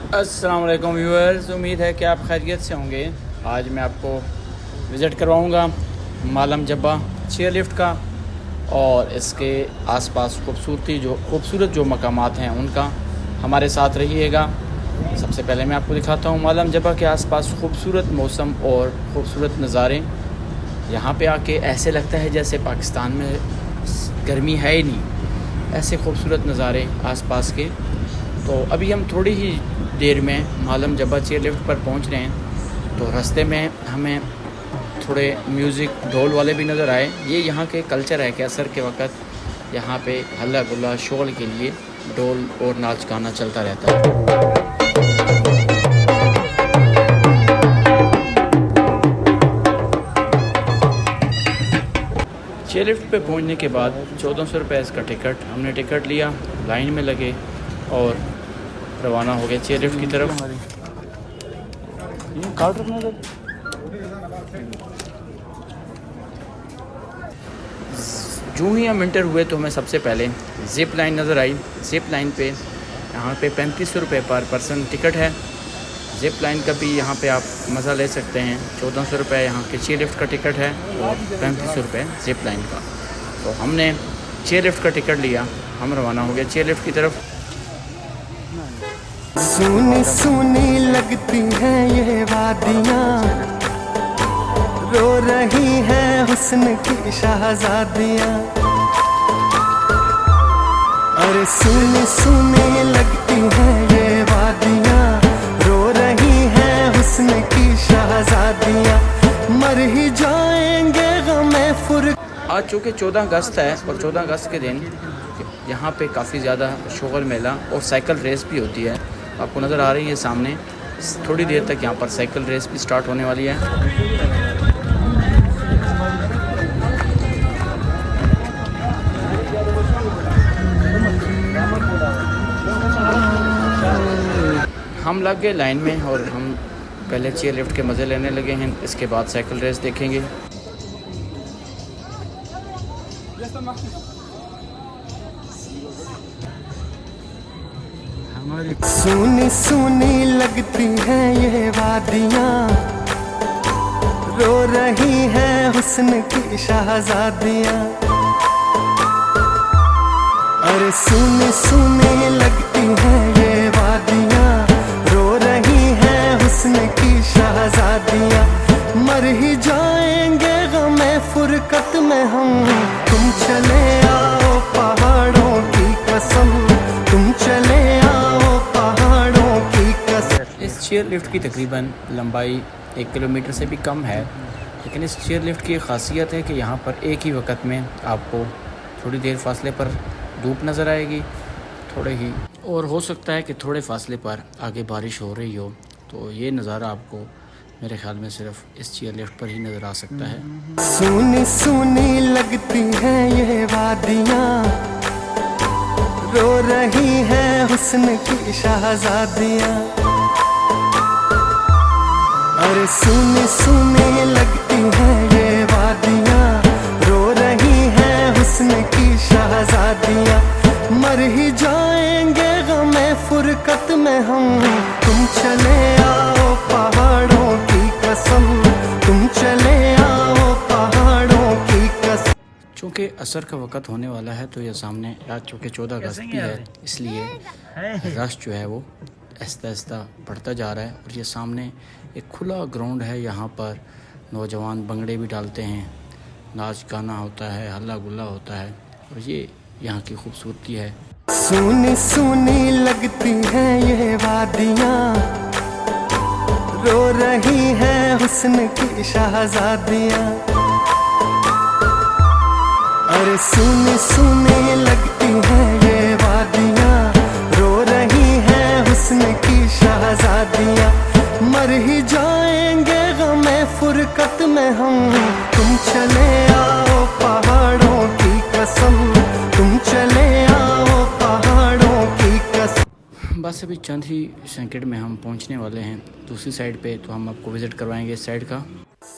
अस्सलाम वालेकुम व्यूअर्स, उम्मीद है कि आप खैरियत से होंगे। आज मैं आपको विज़िट करवाऊंगा मालम जब्बा चेयर लिफ्ट का और इसके आसपास खूबसूरत जो मकामात हैं उनका हमारे साथ रहिएगा। सबसे पहले मैं आपको दिखाता हूँ मालम जब्बा के आसपास खूबसूरत मौसम और ख़ूबसूरत नज़ारे। यहाँ पे आके ऐसे लगता है जैसे पाकिस्तान में गर्मी है ही नहीं, ऐसे खूबसूरत नज़ारे आसपास के। तो अभी हम थोड़ी ही देर में मालम जब्बा चेयर लिफ्ट पर पहुंच रहे हैं। तो रास्ते में हमें थोड़े म्यूज़िक ढोल वाले भी नज़र आए। ये यहाँ के कल्चर है कि असर के वक़्त यहाँ पे हल्ला गुल्ला शोल के लिए ढोल और नाच गाना चलता रहता है। चेयर लिफ्ट पे पहुंचने के बाद 1400 रुपये इसका टिकट, हमने टिकट लिया, लाइन में लगे और रवाना हो गए चेयर लिफ्ट की तरफ। जो ही हम इंटर हुए तो हमें सबसे पहले ज़िप लाइन नज़र आई। ज़िप लाइन पे यहाँ पे 3500 रुपये पर पर्सन टिकट है। ज़िप लाइन का भी यहाँ पे आप मज़ा ले सकते हैं। 1400 रुपये यहाँ के चेयर लिफ्ट का टिकट है और 3500 रुपये ज़िप लाइन का। तो हमने चेयर लिफ्ट का टिकट लिया, हम रवाना हो गए चेयर लिफ्ट की तरफ। सुनी सुनी लगती हैं ये वादियाँ, रो रही हैं हुस्न की शहज़ादियाँ। अरे सुनी सुनी लगती हैं ये वादियाँ, रो रही हैं हुस्न की शहज़ादियाँ। मर ही जाएंगे गमे फुर। आज चूँकि 14 अगस्त है और 14 अगस्त के दिन यहाँ पे काफ़ी ज़्यादा शोगल मेला और साइकिल रेस भी होती है। आपको नज़र आ रही है सामने। थोड़ी देर तक यहाँ पर साइकिल रेस भी स्टार्ट होने वाली है। हम लग गए लाइन में और हम पहले चेयर लिफ्ट के मज़े लेने लगे हैं, इसके बाद साइकिल रेस देखेंगे। सुनी सुनी लगती हैं ये वादियाँ, रो रही हैं हुस्न की शहज़ादियाँ। अरे सुनी सुनी लगती हैं ये वादियाँ, रो रही हैं हुस्न की शहज़ादियाँ। मर ही जाएंगे गमे फुरकत में हम, तुम चले आओ पहाड़ों की कसम, तुम चले आओ पहाड़ों की कसम। इस चेयर लिफ्ट की तकरीबन लंबाई 1 किलोमीटर से भी कम है, लेकिन इस चेयर लिफ्ट की खासियत है कि यहाँ पर एक ही वक्त में आपको थोड़ी देर फासले पर धूप नज़र आएगी, थोड़े ही, और हो सकता है कि थोड़े फासले पर आगे बारिश हो रही हो। तो ये नज़ारा आपको मेरे ख्याल में सिर्फ इस चेयर लिफ्ट पर ही नज़र आ सकता है। सुनी सुनी लगती हैं ये वादियाँ, रो रही हैं हुस्न की शहज़ादियाँ। अरे सुनी सुनी लगती हैं ये वादियाँ, रो रही हैं हुस्न की शहज़ादियाँ। मर ही जाएंगे गमे फुरकत में हम, तुम चले आओ पहाड़ों की कसम, तुम चले आओ पहाड़ों की कसम। चूँकि असर का वक़्त होने वाला है तो ये सामने आज चूँकि 14 अगस्त भी है, इसलिए रश जो है वो आहिस्ता आहिस्ता बढ़ता जा रहा है। और ये सामने एक खुला ग्राउंड है, यहाँ पर नौजवान भंगड़े भी डालते हैं, नाच गाना होता है, हल्ला गुल्ला होता है, और ये यहाँ की खूबसूरती है। सुनी सुनी लगती हैं ये वादियाँ, रो रही हैं हुस्न की शहज़ादियाँ। अरे सुनी सुनी लगती हैं ये वादियाँ, रो रही हैं हुस्न की शहज़ादियाँ। मर ही जाएंगे गमे फुरकत में हम, तुम चले आओ पहाड़ों की कसम, तुम चले आओ पहाड़ों की कसम। बस अभी चंद ही सेकंड में हम पहुंचने वाले हैं दूसरी साइड पे, तो हम आपको विज़िट करवाएंगे इस साइड का।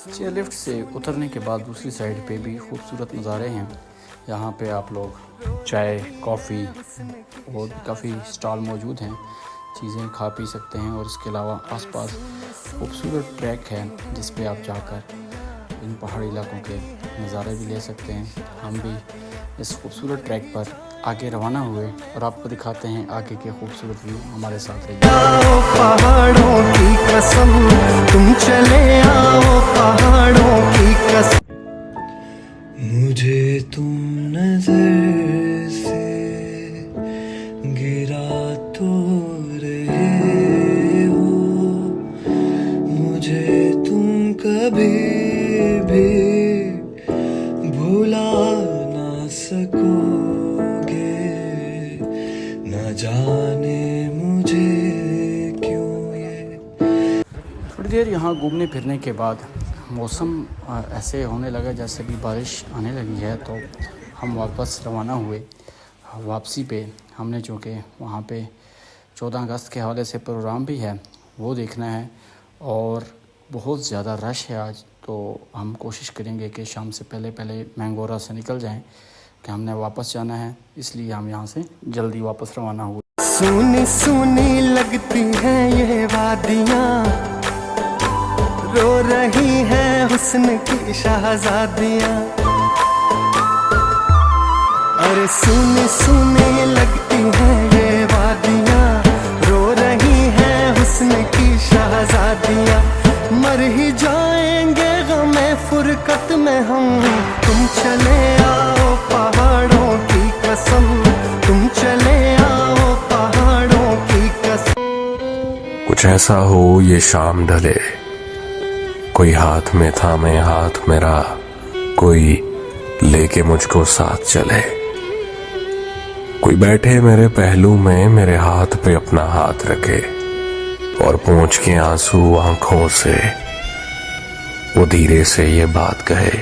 चेयर लिफ्ट से उतरने के बाद दूसरी साइड पे भी खूबसूरत नज़ारे हैं। यहाँ पे आप लोग चाय, कॉफ़ी और भी काफ़ी स्टॉल मौजूद हैं। चीज़ें खा पी सकते हैं। और इसके अलावा आसपास खूबसूरत ट्रैक है जिस पे आप जाकर इन पहाड़ी इलाकों के नज़ारे भी ले सकते हैं। हम भी इस खूबसूरत ट्रैक पर आगे रवाना हुए और आपको दिखाते हैं आगे के खूबसूरत व्यू। हमारे साथ रहिए। आओ पहाड़ों की कसम, तुम चले आओ पहाड़ों की कसम। मुझे तुम नजर से गिरा तो रहे हो, मुझे तुम कभी भी भुला ना सकोगे, न जाने मुझे क्यों ये। थोड़ी देर यहाँ घूमने फिरने के बाद मौसम ऐसे होने लगा जैसे भी बारिश आने लगी है, तो हम वापस रवाना हुए। वापसी पे हमने चूँकि वहाँ पे 14 अगस्त के हवाले से प्रोग्राम भी है वो देखना है और बहुत ज़्यादा रश है आज, तो हम कोशिश करेंगे कि शाम से पहले पहले मैंगोरा से निकल जाएं कि हमने वापस जाना है, इसलिए हम यहाँ से जल्दी वापस रवाना हुए। सूनी सूनी लगती हैं ये वादियाँ, रो रही हैं हुस्न की शहजादियाँ। अरे सूनी सूनी लगती हैं ये वादियाँ, रो रही हैं हुस्न की शहजादियाँ। मर ही जाएंगे गमे फुरकत में हम, तुम चले आओ पहाड़ों की कसम, तुम चले आओ पहाड़ों की कसम। कुछ ऐसा हो ये शाम ढले, कोई हाथ में थामे हाथ मेरा, कोई लेके मुझको साथ चले, कोई बैठे मेरे पहलू में मेरे हाथ पे अपना हाथ रखे और पोंछ के आंसू आंखों से वो धीरे से ये बात कहे,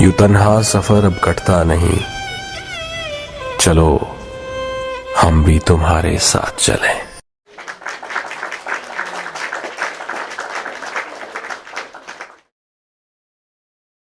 यूं तन्हा सफर अब कटता नहीं, चलो हम भी तुम्हारे साथ चलें।